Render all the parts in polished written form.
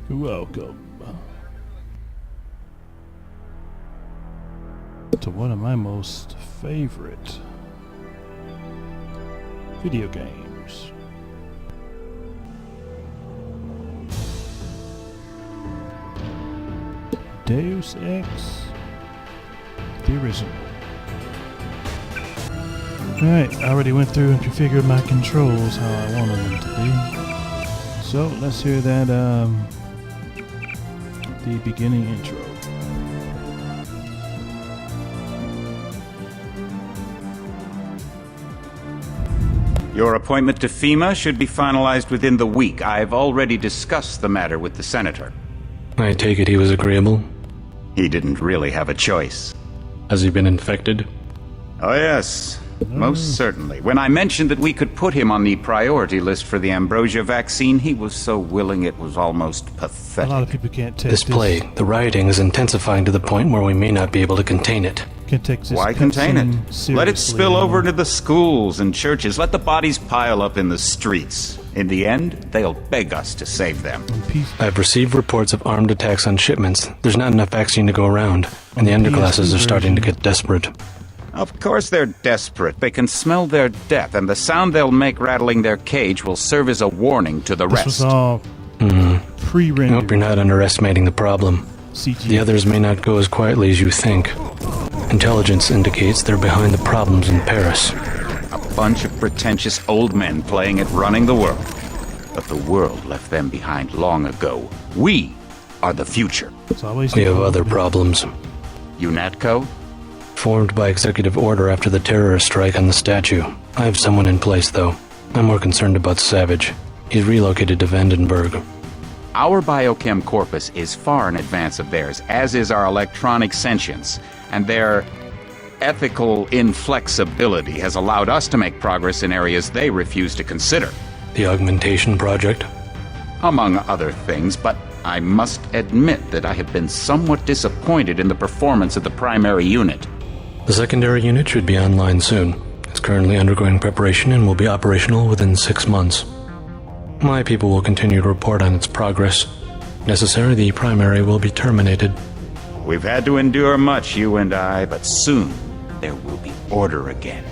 Welcome to one of my most favorite video games. Deus Ex, the original. Alright, I already went through and configured my controls how I wanted them to be. So let's hear that the beginning intro. Your appointment to FEMA should be finalized within the week. I've already discussed the matter with the senator. I take it he was agreeable? He didn't really have a choice. Has he been infected? Oh yes, most certainly. When I mentioned that we could put him on the priority list for the ambrosia vaccine, he was so willing it was almost pathetic. A lot of people can't take This plague, the rioting is intensifying to the point where we may not be able to contain it. Can't take this. Why contain it? Let it seriously spill over anymore. into the schools and churches. Let the bodies pile up in the streets. In the end, they'll beg us to save them. I've received reports of armed attacks on shipments. There's not enough vaccine to go around, and the underclasses are starting to get desperate. Of course they're desperate. They can smell their death, and the sound they'll make rattling their cage will serve as a warning to the This rest. was all I pre-rendered. hope you're not underestimating the problem. CG. The others may not go as quietly as you think. Intelligence indicates they're behind the problems in Paris. A bunch of pretentious old men playing at running the world. But the world left them behind long ago. We are the future. It's always We the have old other men. problems. UNATCO? Formed by executive order after the terrorist strike on the statue. I have someone in place, though. I'm more concerned about Savage. He's relocated to Vandenberg. Our biochem corpus is far in advance of theirs, as is our electronic sentience, and their ethical inflexibility has allowed us to make progress in areas they refuse to consider. The Augmentation Project? Among other things, but I must admit that I have been somewhat disappointed in the performance of the primary unit. The secondary unit should be online soon. It's currently undergoing preparation and will be operational within 6 months. My people will continue to report on its progress. If necessary, the primary will be terminated. We've had to endure much, you and I, but soon there will be order again.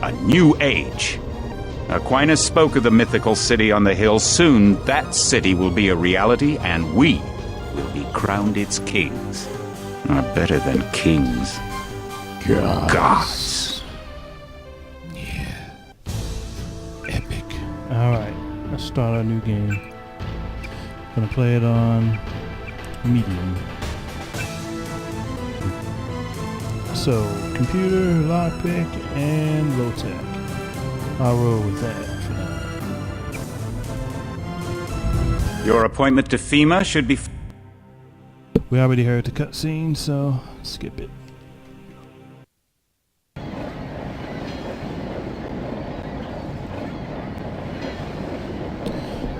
A new age. Aquinas spoke of the mythical city on the hill. Soon that city will be a reality, and we will be crowned its kings. Or better than kings. Gods. Yeah. Epic. Alright, let's start our new game. Gonna play it on medium. So, computer, lockpick, and low tech. I'll roll with that for now. Your appointment to FEMA should be... We already heard the cutscene, so skip it.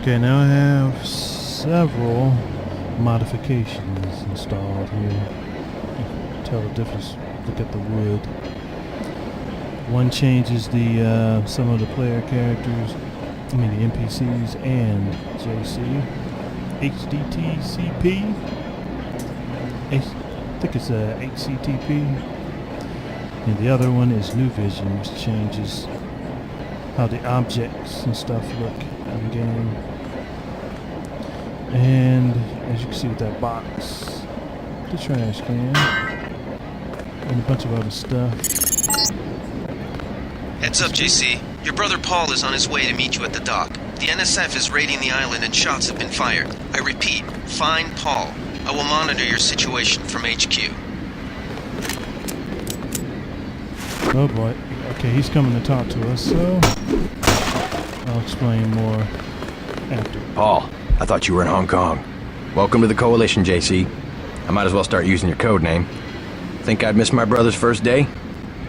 Okay, now I have several modifications installed here. You can tell the difference. Look at the wood. One changes the some of the player characters, I mean the NPCs and JC. HDTCP. I think it's a HCTP. And the other one is New Vision, which changes how the objects and stuff look in game. And as you can see with that box, the trash can, and a bunch of other stuff. Heads up, JC. Your brother Paul is on his way to meet you at the dock. The NSF is raiding the island and shots have been fired. I repeat, find Paul. I will monitor your situation from HQ. Oh boy. Okay, he's coming to talk to us, so I'll explain more after. Paul, I thought you were in Hong Kong. Welcome to the Coalition, JC. I might as well start using your code name. Think I'd miss my brother's first day?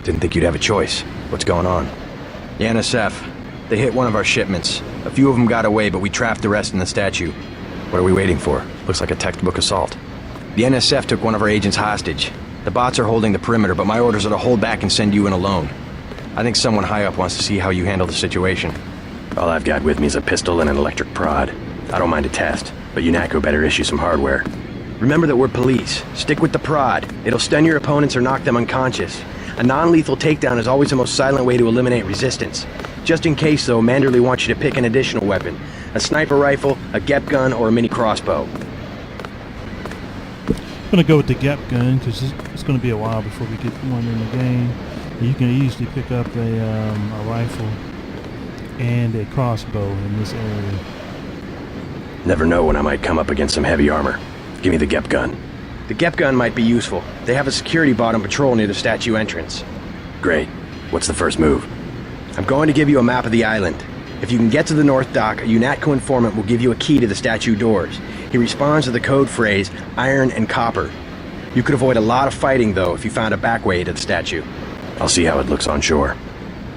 Didn't think you'd have a choice. What's going on? The NSF. They hit one of our shipments. A few of them got away, but we trapped the rest in the statue. What are we waiting for? Looks like a textbook assault. The NSF took one of our agents hostage. The bots are holding the perimeter, but my orders are to hold back and send you in alone. I think someone high up wants to see how you handle the situation. All I've got with me is a pistol and an electric prod. I don't mind a test. But UNATCO better issue some hardware. Remember that we're police. Stick with the prod. It'll stun your opponents or knock them unconscious. A non-lethal takedown is always the most silent way to eliminate resistance. Just in case, though, Manderley wants you to pick an additional weapon. A sniper rifle, a GEP gun, or a mini crossbow. I'm gonna go with the GEP gun because it's gonna be a while before we get one in the game. You can easily pick up a rifle and a crossbow in this area. Never know when I might come up against some heavy armor. Give me the GEP gun. The GEP gun might be useful. They have a security bot on patrol near the statue entrance. Great. What's the first move? I'm going to give you a map of the island. If you can get to the North Dock, a UNATCO informant will give you a key to the statue doors. He responds to the code phrase, iron and copper. You could avoid a lot of fighting, though, if you found a back way to the statue. I'll see how it looks on shore.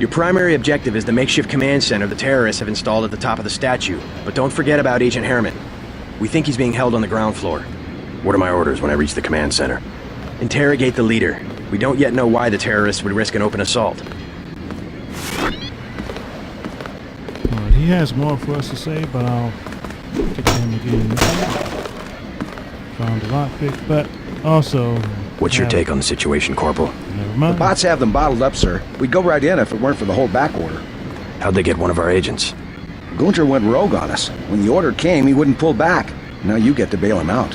Your primary objective is the makeshift command center the terrorists have installed at the top of the statue, but don't forget about Agent Harriman. We think he's being held on the ground floor. What are my orders when I reach the command center? Interrogate the leader. We don't yet know why the terrorists would risk an open assault. Alright, he has more for us to say, but I'll get to him again. Found a lockpick, but also... What's your take on the situation, Corporal? Never mind. The bots have them bottled up, sir. We'd go right in if it weren't for the whole back order. How'd they get one of our agents? Gunter went rogue on us. When the order came, he wouldn't pull back. Now you get to bail him out.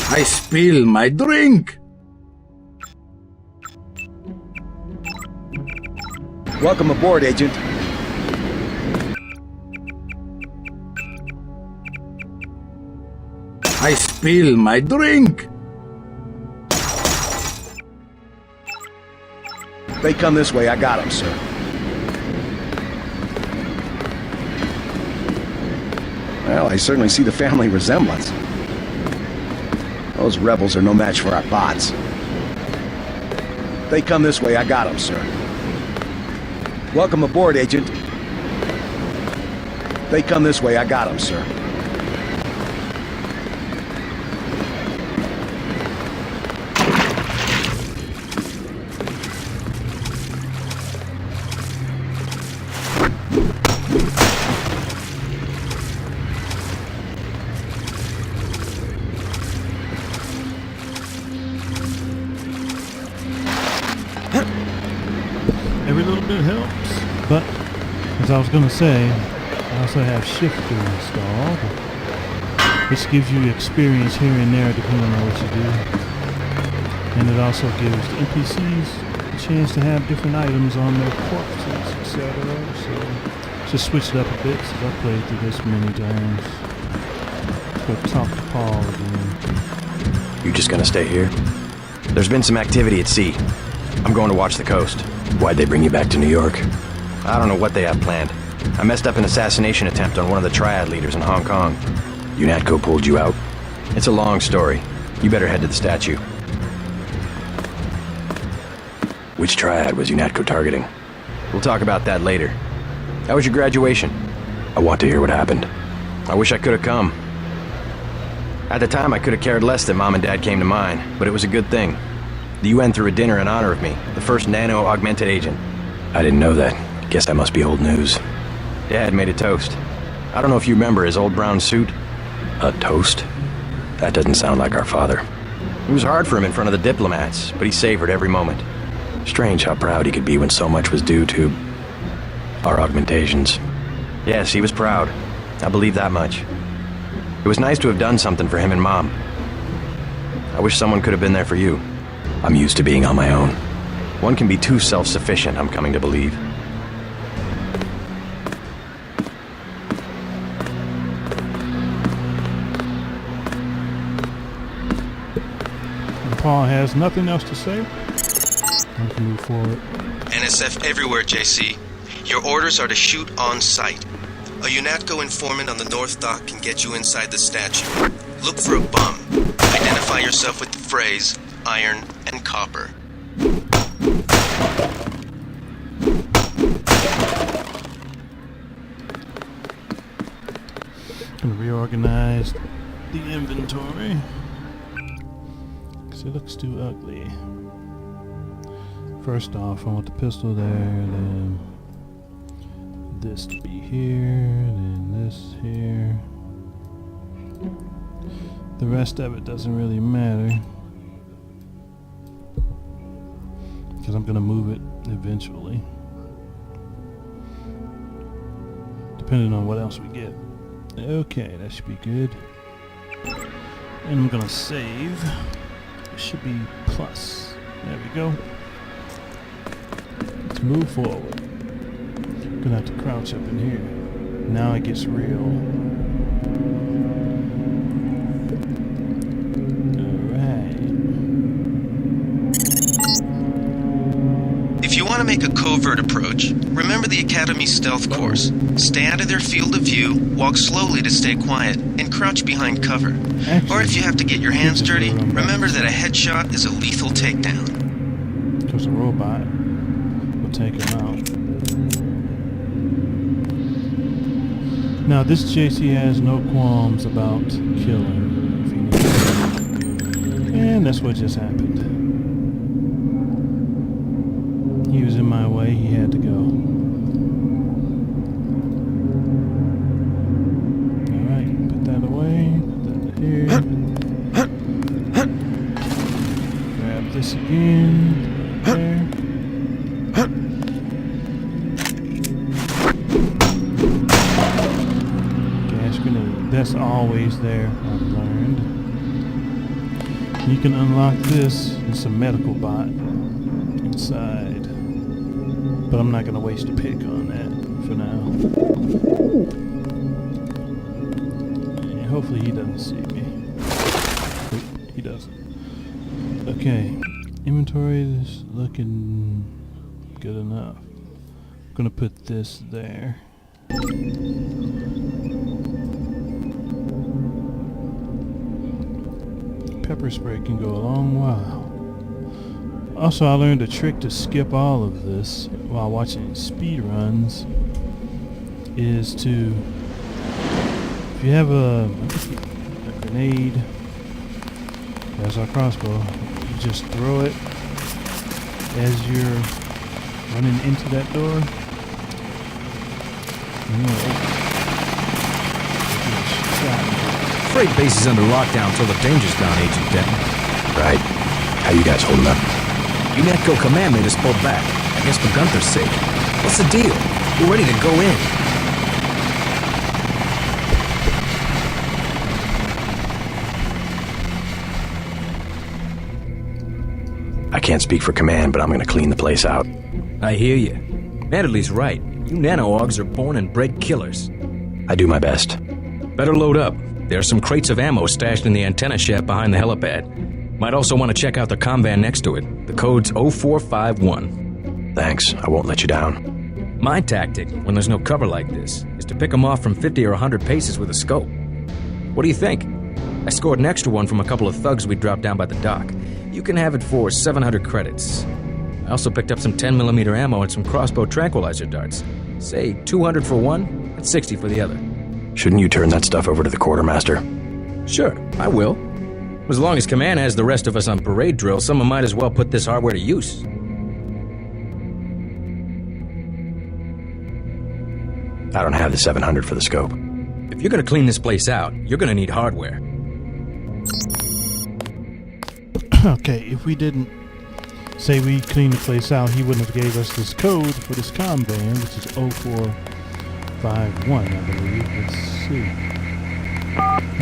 I spill my drink! Welcome aboard, Agent. I spill my drink! They come this way, I got them, sir. Well, I certainly see the family resemblance. Those rebels are no match for our bots. They come this way, I got them, sir. Welcome aboard, Agent. They come this way, I got them, sir. Every little bit helps, but as I was going to say, I also have Shifter installed, which gives you experience here and there depending on what you do. And it also gives the NPCs a chance to have different items on their corpses, etc. So just switch it up a bit since I've played through this many times. Let's go talk to Paul again. You just gonna stay here? There's been some activity at sea. I'm going to watch the coast. Why'd they bring you back to New York? I don't know what they have planned. I messed up an assassination attempt on one of the Triad leaders in Hong Kong. UNATCO pulled you out. It's a long story. You better head to the statue. Which Triad was UNATCO targeting? We'll talk about that later. How was your graduation? I want to hear what happened. I wish I could have come. At the time, I could have cared less that Mom and Dad came to mine, but it was a good thing. The UN threw a dinner in honor of me, the first nano-augmented agent. I didn't know that. Guess that must be old news. Dad made a toast. I don't know if you remember his old brown suit. A toast? That doesn't sound like our father. It was hard for him in front of the diplomats, but he savored every moment. Strange how proud he could be when so much was due to our augmentations. Yes, he was proud. I believe that much. It was nice to have done something for him and Mom. I wish someone could have been there for you. I'm used to being on my own. One can be too self-sufficient, I'm coming to believe. And Paul has nothing else to say. I can move forward. NSF everywhere, JC. Your orders are to shoot on sight. A UNATCO informant on the North Dock can get you inside the statue. Look for a bum. Identify yourself with the phrase, iron and copper. Gonna reorganize the inventory because it looks too ugly. First off, I want the pistol there, then this to be here, then this here. The rest of it doesn't really matter, because I'm gonna move it eventually, depending on what else we get. Okay, that should be good. And I'm gonna save. It should be plus. There we go. Let's move forward. Gonna have to crouch up in here. Now it gets real. If you want to make a covert approach, remember the Academy stealth course. Stay out of their field of view, walk slowly to stay quiet, and crouch behind cover. Or if you have to get your hands dirty, remember that a headshot is a lethal takedown. Because the robot will take him out. Now this JC has no qualms about killing if he needs to. And that's what just happened. He was in my way, he had to go. Alright, put that away, put that here. Grab this again, there. Gas grenade, that's always there, I've learned. You can unlock this, it's a medical bot inside. But I'm not going to waste a pick on that for now. And hopefully he doesn't see me. Wait, he doesn't. Okay. Inventory is looking good enough. I'm going to put this there. Pepper spray can go a long while. Also, I learned a trick to skip all of this while watching speed runs is to, if you have a grenade as our crossbow, you just throw it as you're running into that door. Freight base is under lockdown till the danger's gone, Agent Denton. Right. How you guys holding up? UNATCO command made us pull back. I guess for Gunther's sake. What's the deal? We're ready to go in. I can't speak for command, but I'm gonna clean the place out. I hear you. Natalie right. You nano-augs are born and bred killers. I do my best. Better load up. There are some crates of ammo stashed in the antenna shaft behind the helipad. Might also want to check out the comm van next to it. The code's 0451. Thanks, I won't let you down. My tactic, when there's no cover like this, is to pick them off from 50 or 100 paces with a scope. What do you think? I scored an extra one from a couple of thugs we dropped down by the dock. You can have it for 700 credits. I also picked up some 10mm ammo and some crossbow tranquilizer darts. Say 200 for one, and 60 for the other. Shouldn't you turn that stuff over to the quartermaster? Sure, I will. As long as command has the rest of us on parade drill, someone might as well put this hardware to use. I don't have the 700 for the scope. If you're gonna clean this place out, you're gonna need hardware. Okay, if we didn't say we cleaned the place out, he wouldn't have gave us this code for this comm van, which is 0451, I believe. Let's see.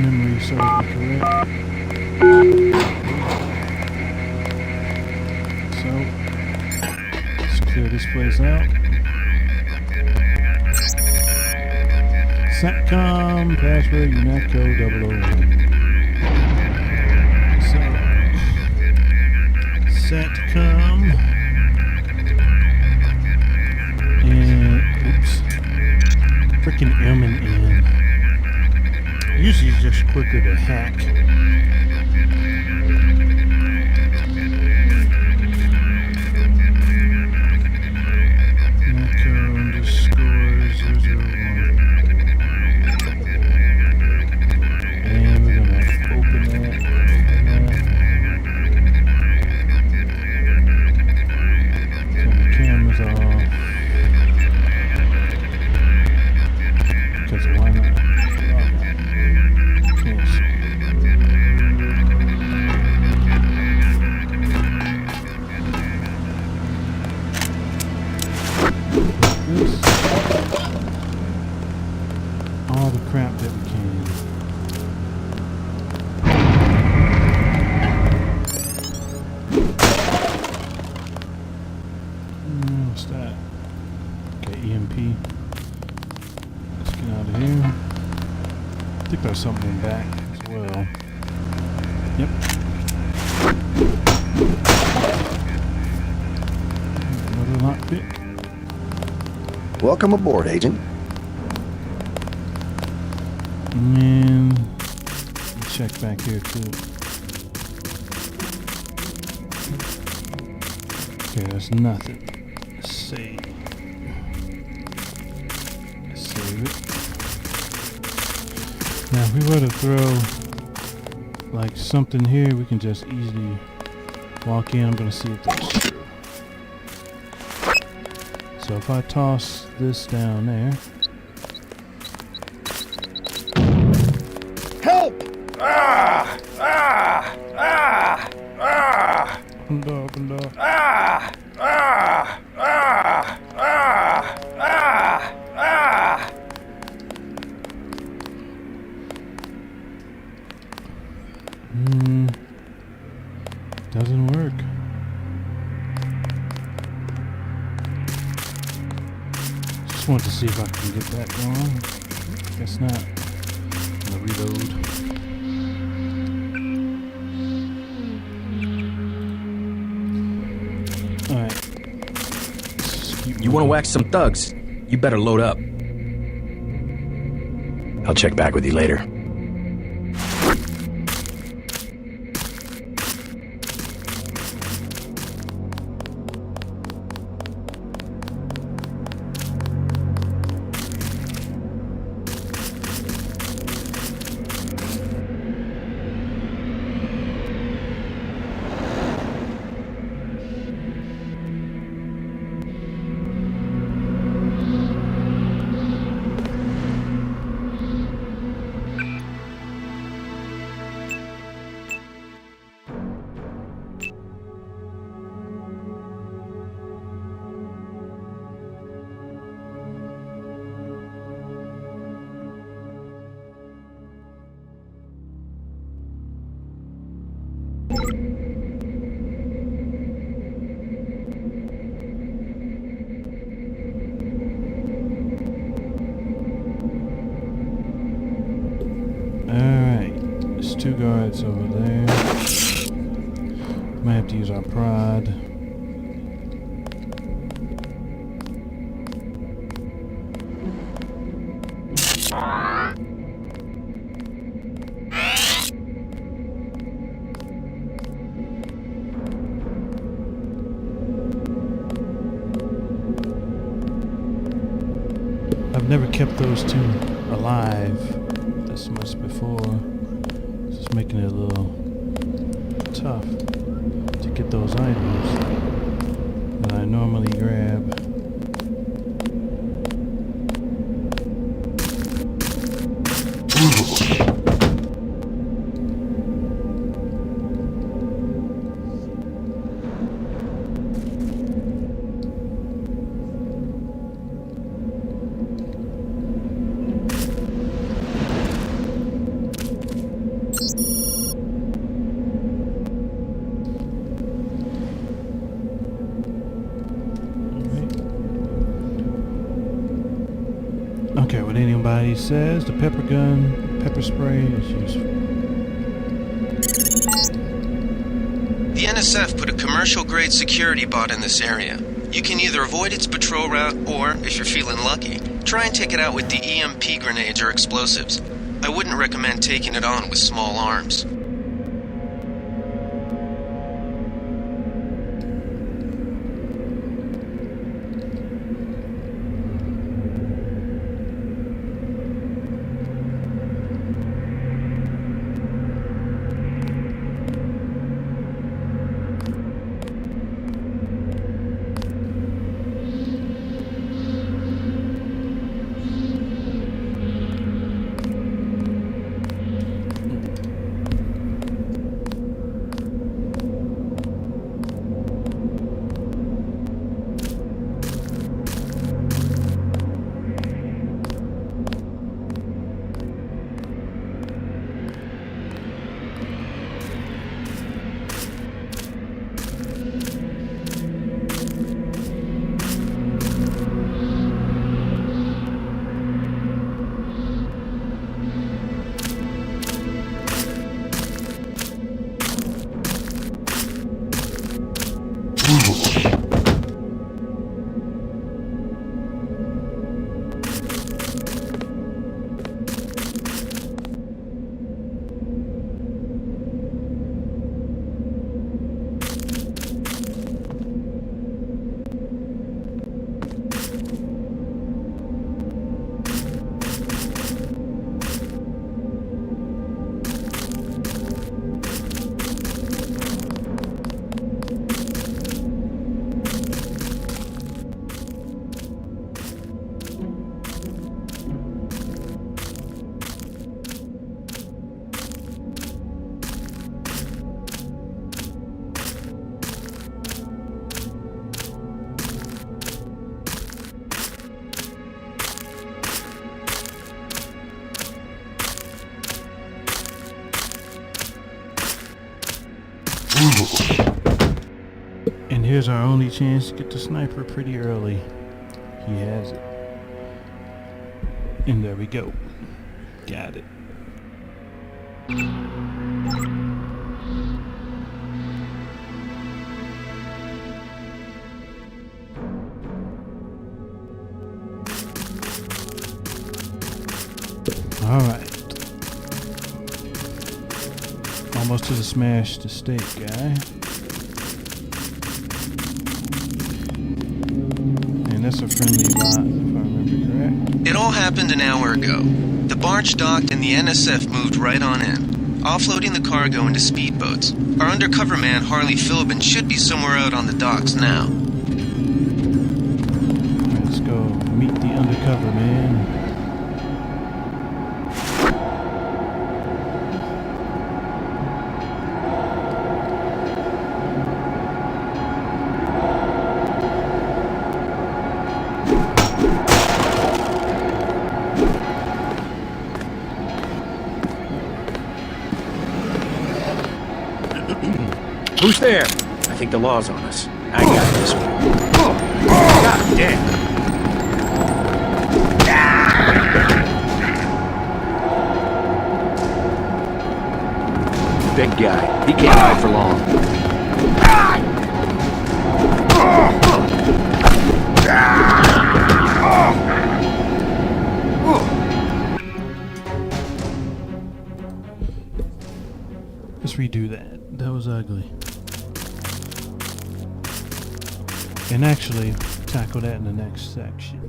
Memory serves me correct. So, let's clear this place out. Satcom, password, UNATCO 001. So, Satcom. And, oops. Freaking M and N. Usually it's just quicker to hack. What's that? Okay, EMP. Let's get out of here. I think there's something in back as well. Yep. Another lockpick. Welcome aboard, Agent. And check back here too. Okay, there's nothing. Let's save. Let's save it. Now, if we were to throw like something here, we can just easily walk in. I'm gonna see if that's true. So if I toss this down there. Help! Ah! Ah! Ah! Ah! Open door, open door. Ah! Ah! Ah! Ah! Ah! Ah! Doesn't work. Just wanted to see if I can get that going. Guess not. I'm gonna reload. Alright. You want to whack some thugs? You better load up. I'll check back with you later. Two guards over there. Might have to use our prod. I've never kept those two alive this much before. Just making it a little tough to get those items that I normally grab. Okay, what anybody says, the pepper gun, pepper spray is useful. The NSF put a commercial-grade security bot in this area. You can either avoid its patrol route, or, if you're feeling lucky, try and take it out with the EMP grenades or explosives. I wouldn't recommend taking it on with small arms. And here's our only chance to get the sniper pretty early. He has it. And there we go. Got it. Alright. Almost to the smash the steak guy. And that's a friendly bot, if I remember correct. It all happened an hour ago. The barge docked and the NSF moved right on in, offloading the cargo into speedboats. Our undercover man, Harley Philbin, should be somewhere out on the docks now. Alright, let's go meet the undercover man. Who's there? I think the law's on us. I got this one. God damn. Big guy. He can't hide for long. Let's redo that. That was ugly. And actually, tackle that in the next section.